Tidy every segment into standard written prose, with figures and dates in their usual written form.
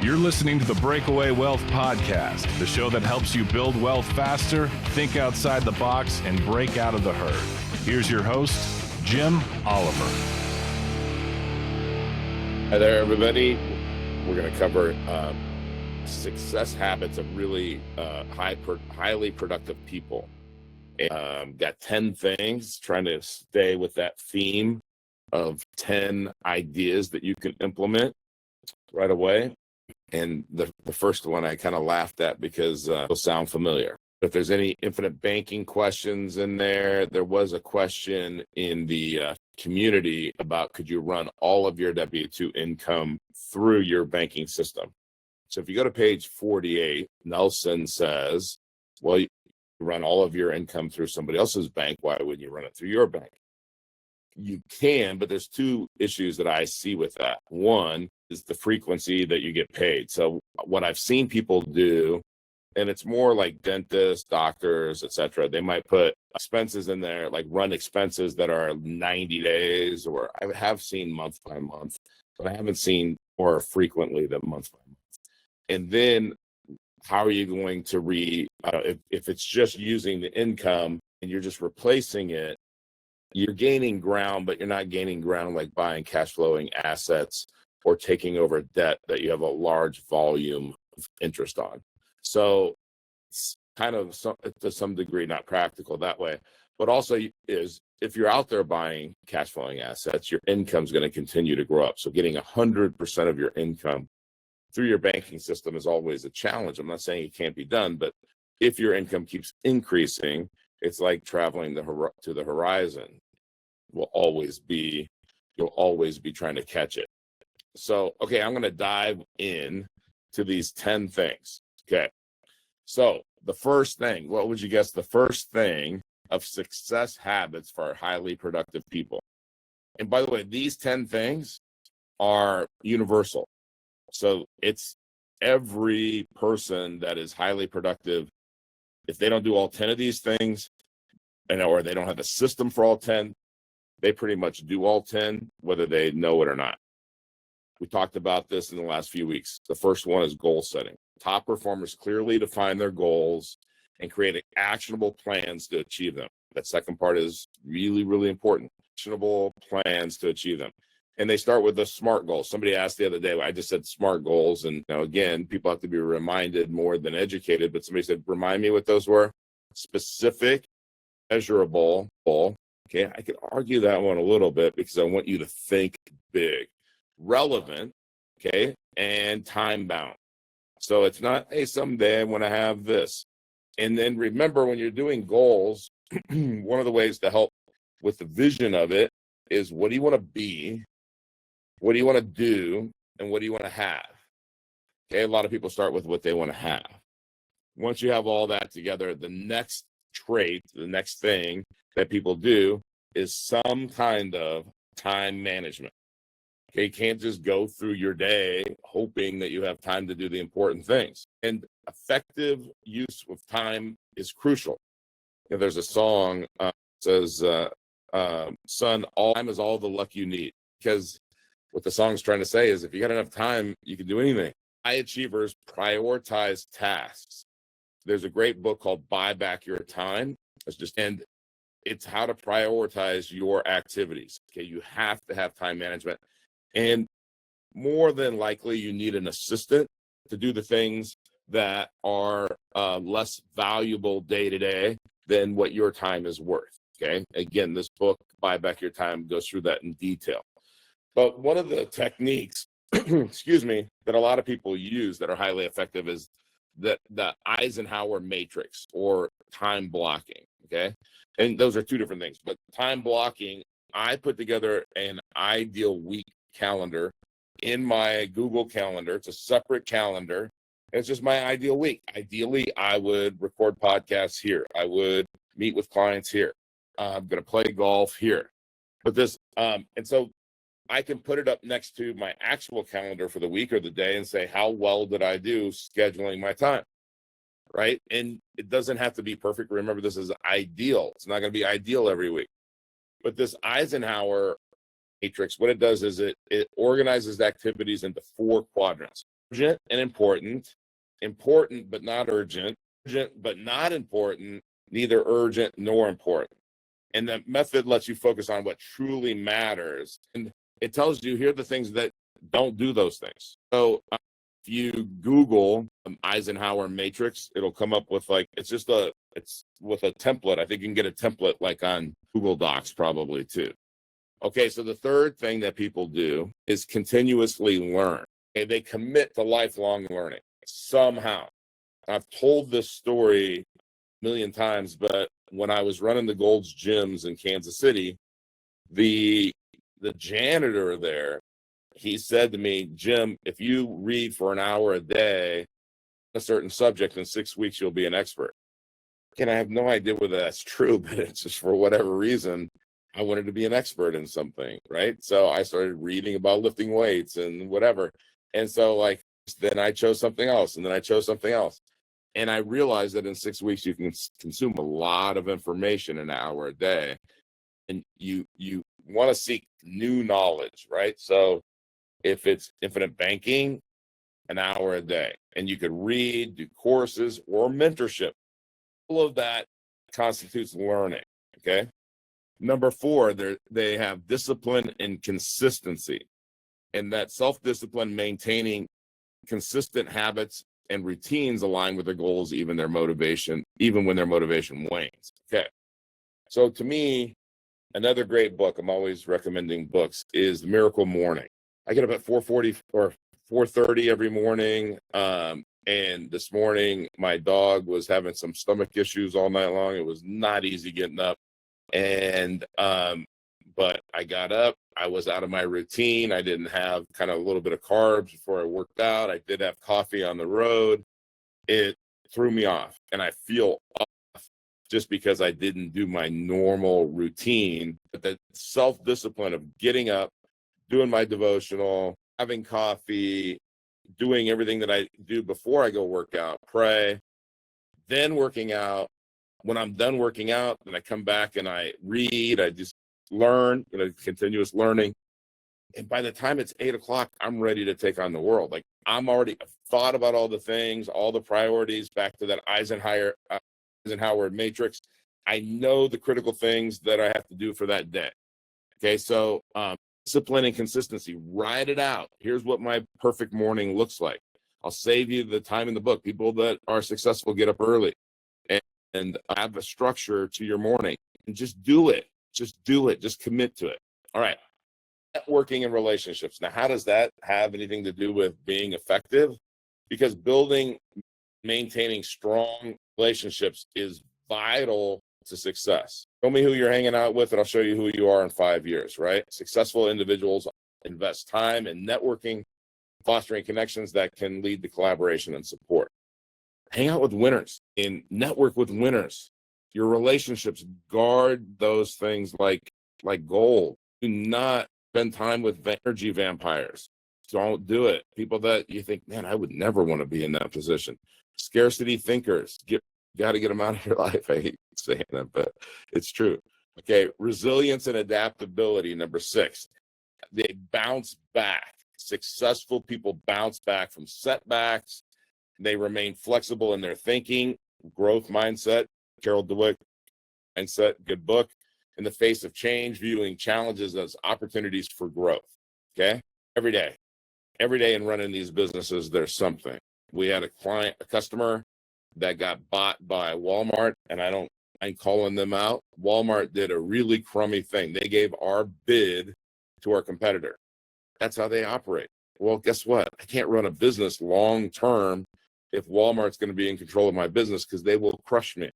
You're listening to the Breakaway Wealth podcast, the show that helps you build wealth faster, think outside the box, and break out of the herd. Here's your host, Jim Oliver. Hi there, everybody. We're going to cover success habits of really highly productive people. Got 10 things, trying to stay with that theme of 10 ideas that you can implement right away. And the first one I kind of laughed at because it'll sound familiar. If there's any infinite banking questions in there, there was a question in the community about could you run all of your W-2 income through your banking system? So if you go to page 48, Nelson says, well, you run all of your income through somebody else's bank. Why wouldn't you run it through your bank? You can, but there's two issues that I see with that. One is the frequency that you get paid. So what I've seen people do, and it's more like dentists, doctors, etc. They might put expenses in there, like run expenses that are 90 days, or I have seen month by month, but I haven't seen more frequently than month by month. And then how are you going to if it's just using the income and you're just replacing it, you're gaining ground, but you're not gaining ground like buying cash flowing assets or taking over debt that you have a large volume of interest on. So it's kind of to some degree not practical that way, but also is if you're out there buying cash flowing assets, your income is going to continue to grow up. So getting 100% of your income through your banking system is always a challenge. I'm not saying it can't be done, but if your income keeps increasing, it's like traveling to the horizon. You'll always be trying to catch it. So, okay, I'm going to dive in to these 10 things. Okay. So the first thing, what would you guess the first thing of success habits for highly productive people? And by the way, these 10 things are universal. So it's every person that is highly productive. If they don't do all 10 of these things, or they don't have a system for all 10, they pretty much do all 10, whether they know it or not. We talked about this in the last few weeks. The first one is goal setting. Top performers clearly define their goals and create actionable plans to achieve them. That second part is really, really important. Actionable plans to achieve them. And they start with the SMART goals. Somebody asked the other day, I just said SMART goals. And again, people have to be reminded more than educated. But somebody said, remind me what those were. Specific, measurable. Okay, I could argue that one a little bit because I want you to think big. Relevant, okay, and time bound. So it's not, hey, someday I want to have this. And then remember, when you're doing goals, one of the ways to help with the vision of it is what do you want to be? What do you want to do? And what do you want to have? Okay, a lot of people start with what they want to have. Once you have all that together, the next trait, the next thing that people do is some kind of time management. Okay, you can't just go through your day hoping that you have time to do the important things. And effective use of time is crucial. There's a song that says, son, all time is all the luck you need. Because what the song's trying to say is if you got enough time, you can do anything. High achievers prioritize tasks. There's a great book called Buy Back Your Time. It's how to prioritize your activities. Okay, you have to have time management. And more than likely, you need an assistant to do the things that are less valuable day to day than what your time is worth. Okay. Again, this book, Buy Back Your Time, goes through that in detail. But one of the techniques, excuse me, that a lot of people use that are highly effective is the Eisenhower matrix or time blocking. Okay. And those are two different things. But time blocking, I put together an ideal week calendar in my Google Calendar. It's a separate calendar. It's just my ideal week. Ideally, I would record podcasts here. I would meet with clients here. I'm going to play golf here. But this, and so I can put it up next to my actual calendar for the week or the day and say, how well did I do scheduling my time? Right? And it doesn't have to be perfect. Remember, this is ideal. It's not going to be ideal every week. But this Eisenhower matrix, what it does is it organizes activities into 4 quadrants. urgent and important, important but not urgent, urgent but not important, neither urgent nor important. And the method lets you focus on what truly matters. And it tells you here are the things that don't do those things. So if you Google Eisenhower matrix, it'll come up with it's with a template. I think you can get a template like on Google Docs probably too. Okay, so the third thing that people do is continuously learn. Okay, they commit to lifelong learning somehow. I've told this story a million times, but when I was running the Gold's Gyms in Kansas City, the janitor there, he said to me, Jim, if you read for an hour a day a certain subject, in 6 weeks you'll be an expert. And I have no idea whether that's true, but it's just for whatever reason, I wanted to be an expert in something, right? So I started reading about lifting weights and whatever. And so then I chose something else, and then I chose something else. And I realized that in 6 weeks, you can consume a lot of information in an hour a day. And you want to seek new knowledge, right? So if it's infinite banking, an hour a day, and you could read, do courses or mentorship, all of that constitutes learning, okay? Number 4, they have discipline and consistency. And that self-discipline, maintaining consistent habits and routines align with their goals, even when their motivation wanes. Okay. So to me, another great book, I'm always recommending books, is The Miracle Morning. I get up at 4:40 or 4:30 every morning. And this morning, my dog was having some stomach issues all night long. It was not easy getting up. And, but I got up, I was out of my routine. I didn't have kind of a little bit of carbs before I worked out. I did have coffee on the road. It threw me off, and I feel off just because I didn't do my normal routine. But the self-discipline of getting up, doing my devotional, having coffee, doing everything that I do before I go work out, pray, then working out. When I'm done working out, then I come back and I read, I just learn, continuous learning. And by the time it's 8:00, I'm ready to take on the world. I've thought about all the things, all the priorities, back to that Eisenhower matrix. I know the critical things that I have to do for that day. Okay, so discipline and consistency, write it out. Here's what my perfect morning looks like. I'll save you the time in the book. People that are successful get up early and have a structure to your morning, and just do it. Just do it. Just commit to it. All right. Networking and relationships. Now, how does that have anything to do with being effective? Because maintaining strong relationships is vital to success. Show me who you're hanging out with, and I'll show you who you are in 5 years, right? Successful individuals invest time in networking, fostering connections that can lead to collaboration and support. Hang out with winners and network with winners. Your relationships, guard those things like gold. Do not spend time with energy vampires. Don't do it. People that you think, man, I would never want to be in that position. Scarcity thinkers, got to get them out of your life. I hate saying that, but it's true. Okay, resilience and adaptability, number 6. They bounce back. Successful people bounce back from setbacks. They remain flexible in their thinking, growth mindset. Carol Dweck mindset, good book. In the face of change, viewing challenges as opportunities for growth. Okay, every day in running these businesses, there's something. We had a customer that got bought by Walmart, and I'm calling them out. Walmart did a really crummy thing. They gave our bid to our competitor. That's how they operate. Well, guess what? I can't run a business long term if Walmart's going to be in control of my business, because they will crush me.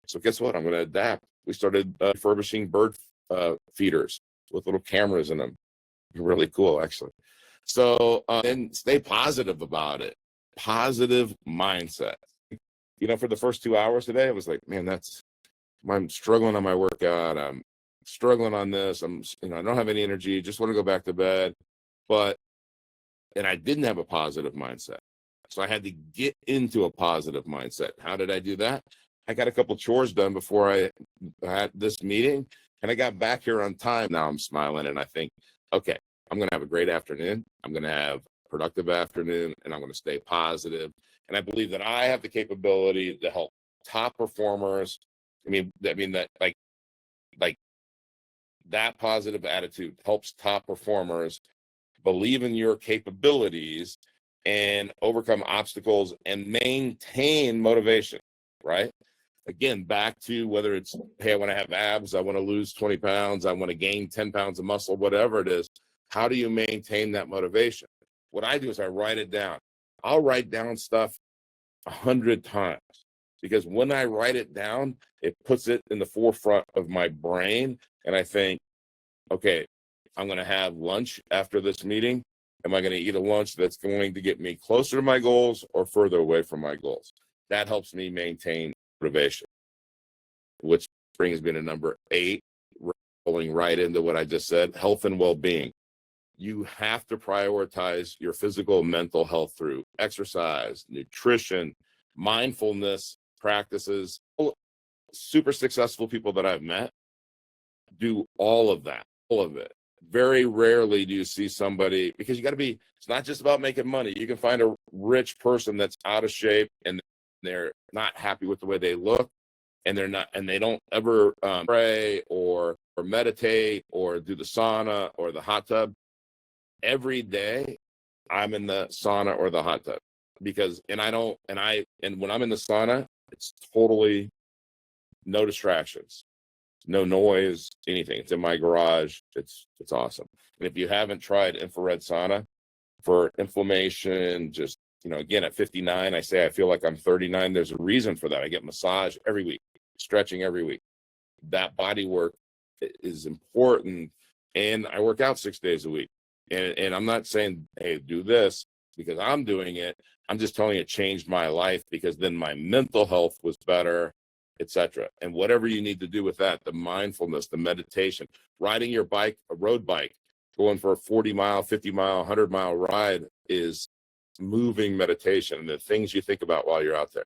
So guess what? I'm going to adapt. We started refurbishing bird feeders with little cameras in them. Really cool, actually. So and stay positive about it. Positive mindset. For the first 2 hours today, I was like, man, I'm struggling on my workout. I'm struggling on this. I don't have any energy. Just want to go back to bed. And I didn't have a positive mindset. So I had to get into a positive mindset. How did I do that? I got a couple chores done before I had this meeting, and I got back here on time. Now I'm smiling, and I think, okay, I'm going to have a great afternoon. I'm going to have a productive afternoon, and I'm going to stay positive. And I believe that I have the capability to help top performers. I mean that like that positive attitude helps top performers believe in your capabilities and overcome obstacles and maintain motivation, right? Again, back to whether it's, hey, I want to have abs, I want to lose 20 pounds, I want to gain 10 pounds of muscle, whatever it is. How do you maintain that motivation? What I do is I write it down. I'll write down stuff 100 times, because when I write it down, it puts it in the forefront of my brain. And I think, okay, I'm going to have lunch after this meeting. Am I going to eat a lunch that's going to get me closer to my goals or further away from my goals? That helps me maintain motivation, which brings me to number 8, rolling right into what I just said, health and well-being. You have to prioritize your physical and mental health through exercise, nutrition, mindfulness practices. Super successful people that I've met do all of that, all of it. Very rarely do you see somebody, because you got to be, it's not just about making money. You can find a rich person that's out of shape and they're not happy with the way they look, and they don't ever pray or meditate or do the sauna or the hot tub. Every day I'm in the sauna or the hot tub, because when I'm in the sauna, it's totally no distractions, no noise, anything. It's in my garage. It's awesome. And if you haven't tried infrared sauna for inflammation, just, again, at 59, I say I feel like I'm 39. There's a reason for that. I get massage every week, stretching every week. That body work is important. And I work out 6 days a week. And I'm not saying, hey, do this because I'm doing it. I'm just telling you it changed my life, because then my mental health was better, etc. And whatever you need to do with that, the mindfulness, the meditation, riding your bike, a road bike, going for a 40-mile, 50-mile, 100-mile ride is moving meditation, and the things you think about while you're out there.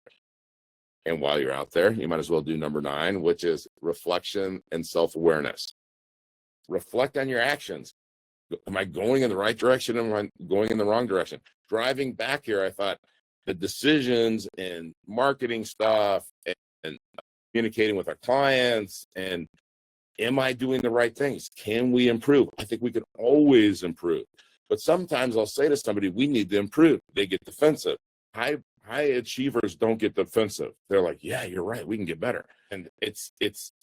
And while you're out there, you might as well do number 9, which is reflection and self-awareness. Reflect on your actions. Am I going in the right direction? Am I going in the wrong direction? Driving back here, I thought the decisions and marketing stuff and communicating with our clients, and am I doing the right things? Can we improve? I think we can always improve. But sometimes I'll say to somebody, we need to improve. They get defensive. High achievers don't get defensive. They're like, yeah, you're right. We can get better. And it's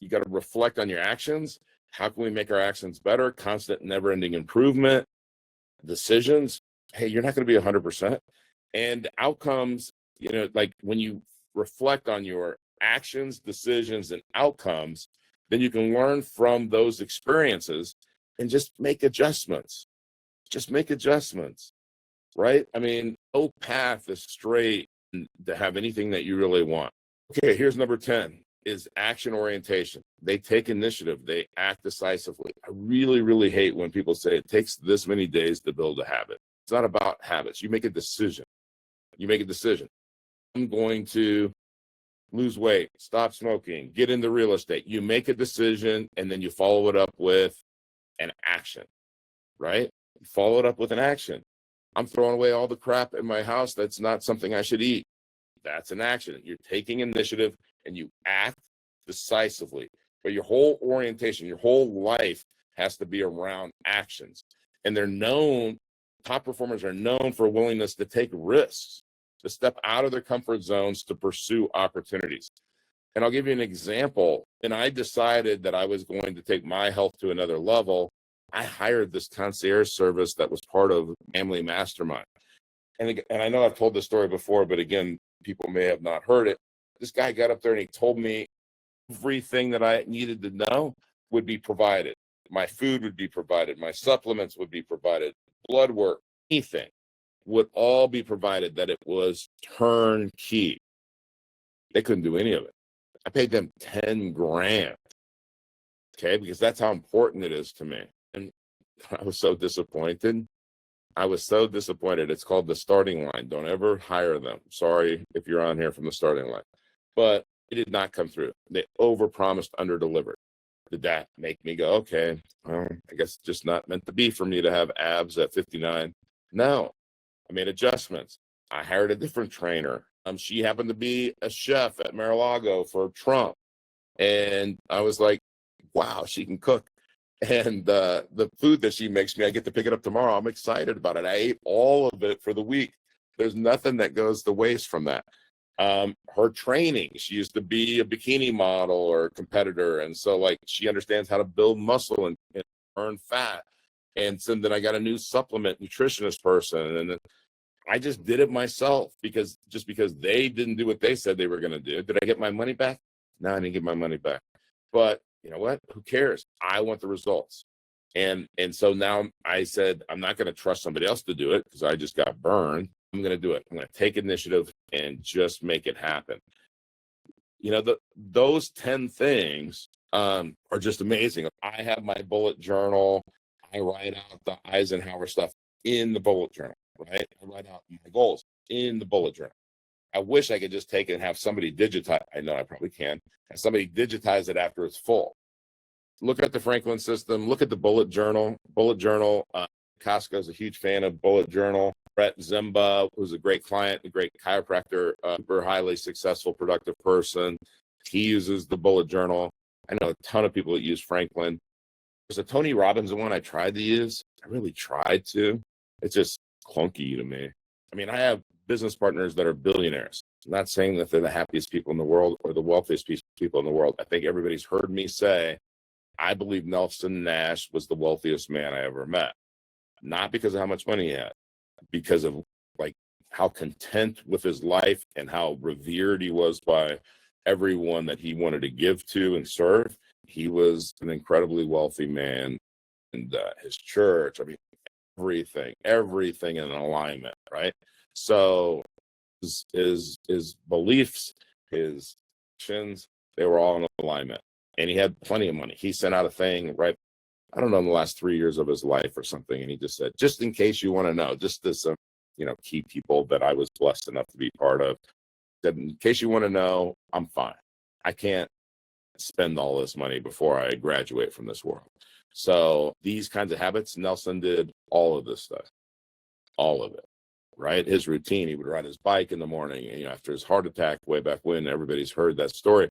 you got to reflect on your actions. How can we make our actions better? Constant, never-ending improvement. Decisions. Hey, you're not going to be 100%. And outcomes, like when you reflect on your actions, decisions, and outcomes, then you can learn from those experiences and just make adjustments. Just make adjustments, right? I mean, no path is straight to have anything that you really want. Okay, here's number 10. Is action orientation. They take initiative. They act decisively. I really, really hate when people say it takes this many days to build a habit. It's not about habits. You make a decision. You make a decision. I'm going to lose weight, stop smoking, get into real estate. You make a decision, and then you follow it up with an action, right? You follow it up with an action. I'm throwing away all the crap in my house that's not something I should eat. That's an action. You're taking initiative and you act decisively. But your whole orientation, your whole life has to be around actions. And top performers are known for willingness to take risks, to step out of their comfort zones to pursue opportunities. And I'll give you an example. When I decided that I was going to take my health to another level, I hired this concierge service that was part of Family Mastermind. And I know I've told this story before, but again, people may have not heard it. This guy got up there and he told me everything that I needed to know would be provided. My food would be provided. My supplements would be provided. Blood work, anything would all be provided, that it was turnkey. They couldn't do any of it. I paid them 10 grand. Okay, because that's how important it is to me. And I was so disappointed. It's called the starting line. Don't ever hire them. Sorry if you're on here from the starting line. But it did not come through. They overpromised, underdelivered. Did that make me go, okay, well, I guess it's just not meant to be for me to have abs at 59? No. I made adjustments. I hired a different trainer. She happened to be a chef at Mar-a-Lago for Trump. And I was like, wow, she can cook. And the food that she makes me, I get to pick it up tomorrow. I'm excited about it. I ate all of it for the week. There's nothing that goes to waste from that. Her training, she used to be a bikini model or competitor. And so like she understands how to build muscle and burn fat. And so then I got a new supplement nutritionist person. And I just did it myself because they didn't do what they said they were going to do. Did I get my money back? No, I didn't get my money back. But you know what? Who cares? I want the results. And so now I said, I'm not going to trust somebody else to do it because I just got burned. I'm going to do it. I'm going to take initiative and just make it happen. You know, those 10 things are just amazing. I have my bullet journal. I write out the Eisenhower stuff in the bullet journal, right? I write out my goals in the bullet journal. I wish I could just take it and have somebody digitize. I know I probably can. Have somebody digitize it after it's full. Look at the Franklin system. Look at the bullet journal. Costco is a huge fan of bullet journal. Brett Zimba, who's a great client, a great chiropractor, super highly successful, productive person. He uses the bullet journal. I know a ton of people that use Franklin. There's a Tony Robbins one I tried to use. I really tried to. It's just clunky to me. I mean, I have business partners that are billionaires. I'm not saying that they're the happiest people in the world or the wealthiest people in the world. I think everybody's heard me say, I believe Nelson Nash was the wealthiest man I ever met. Not because of how much money he had, because of like how content with his life and how revered he was by everyone that he wanted to give to and serve. He was an incredibly wealthy man, and his church, I mean, everything in alignment, right? So his beliefs, his actions, they were all in alignment. And he had plenty of money. He sent out a thing, right? I don't know, in the last 3 years of his life or something. And he just said, just in case you want to know, just to some, key people that I was blessed enough to be part of, said, in case you want to know, I'm fine. I can't spend all this money before I graduate from this world. So these kinds of habits, Nelson did all of this stuff, all of it, right? His routine, he would ride his bike in the morning, and after his heart attack way back when, everybody's heard that story,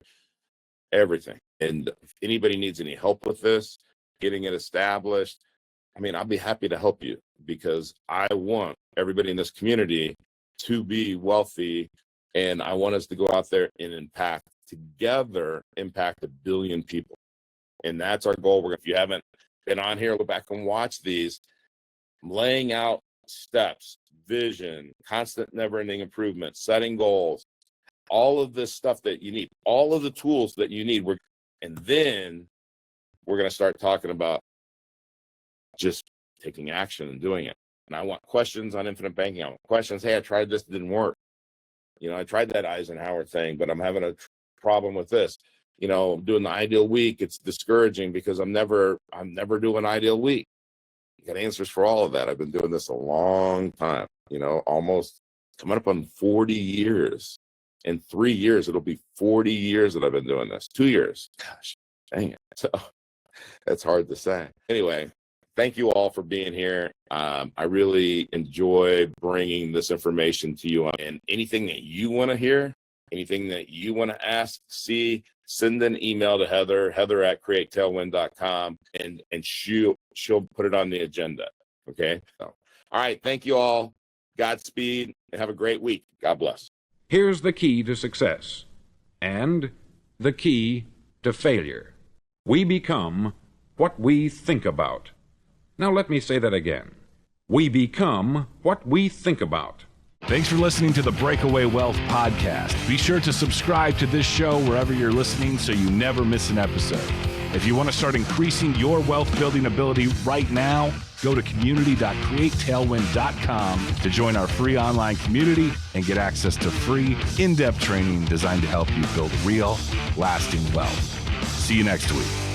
everything. And if anybody needs any help with this, getting it established, I mean, I'll be happy to help you because I want everybody in this community to be wealthy. And I want us to go out there and impact 1 billion people. And that's our goal. If you haven't been on here, go back and watch these. I'm laying out steps, vision, constant never-ending improvement, setting goals, all of this stuff that you need, all of the tools that you need. And then we're going to start talking about just taking action and doing it. And I want questions on infinite banking. I want questions. Hey, I tried this, it didn't work. I tried that Eisenhower thing, but I'm having a problem with this. Doing the ideal week, it's discouraging because I'm never doing ideal week. You got answers for all of that. I've been doing this a long time, almost coming up on 40 years. In 3 years, it'll be 40 years that I've been doing this. 2 years. Gosh, dang it. So that's hard to say. Anyway, thank you all for being here. I really enjoy bringing this information to you. And anything that you want to hear, anything that you want to ask, send an email to heather@createtailwind.com, and she'll put it on the agenda. Okay. So, all right. Thank you all. Godspeed and have a great week. God bless. Here's the key to success and the key to failure. We become what we think about. Now let me say that again. We become what we think about. Thanks for listening to the Breakaway Wealth podcast. Be sure to subscribe to this show wherever you're listening so you never miss an episode. If you want to start increasing your wealth building ability right now, go to community.createtailwind.com to join our free online community and get access to free, in-depth training designed to help you build real, lasting wealth. See you next week.